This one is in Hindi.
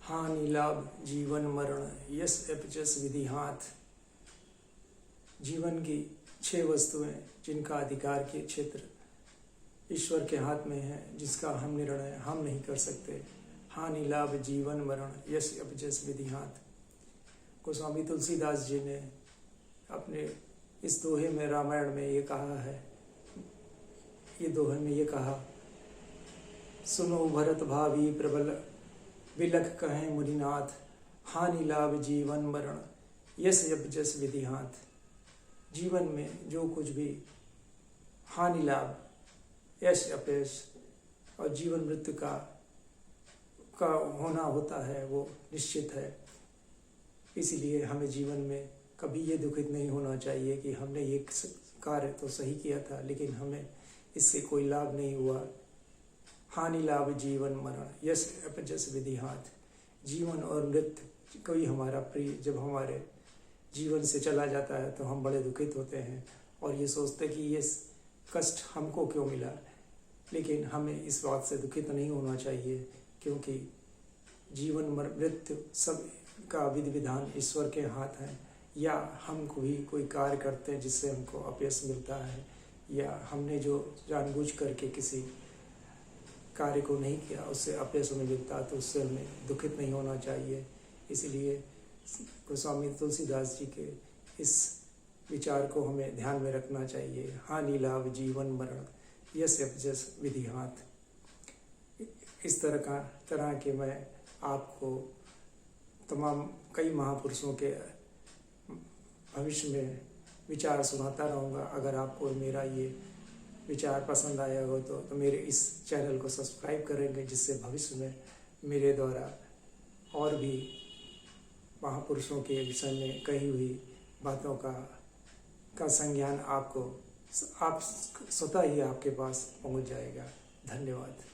हानि लाभ जीवन मरण यश अपजस विधि हाथ। जीवन की 6 वस्तुएं जिनका अधिकार के क्षेत्र ईश्वर के हाथ में है, जिसका हम निर्णय हम नहीं कर सकते। हानि लाभ जीवन मरण यश अपजस विधि हाथ। गोस्वामी तुलसीदास जी ने अपने इस दोहे में, रामायण में ये कहा है, ये दोहे में ये कहा, सुनो भरत भावी प्रबल बिलख कहें मुनिनाथ। हानि लाभ जीवन मरण यश अपजस विधि हाथ। जीवन में जो कुछ भी हानि लाभ, यश अपयश और जीवन मृत्यु का होना होता है, वो निश्चित है। इसीलिए हमें जीवन में कभी ये दुखित नहीं होना चाहिए कि हमने ये कार्य तो सही किया था लेकिन हमें इससे कोई लाभ नहीं हुआ। हानि लाभ जीवन मरण यश अपजस विधि हाथ। जीवन और मृत्यु कोई हमारा प्रिय जब हमारे जीवन से चला जाता है तो हम बड़े दुखित होते हैं और ये सोचते कि ये कष्ट हमको क्यों मिला। लेकिन हमें इस बात से दुखित नहीं होना चाहिए, क्योंकि जीवन मृत्यु सब का विधि विधान ईश्वर के हाथ है। या हम कोई कार्य करते हैं जिससे हमको अपयश मिलता है, या हमने जो जानबूझ करके किसी कार्य को नहीं किया उससे अपयश हमें मिलता, तो उससे हमें दुखित नहीं होना चाहिए। इसलिए गोस्वामी तुलसीदास जी के इस विचार को हमें ध्यान में रखना चाहिए। हानि लाभ जीवन मरण यश अपजस विधि हाथ। इस तरह के मैं आपको तमाम कई महापुरुषों के भविष्य में विचार सुनाता रहूँगा। अगर आपको मेरा ये विचार पसंद आया हो तो मेरे इस चैनल को सब्सक्राइब करेंगे, जिससे भविष्य में मेरे द्वारा और भी महापुरुषों के विषय में कही हुई बातों का संज्ञान आप स्वतः ही आपके पास पहुंच जाएगा। धन्यवाद।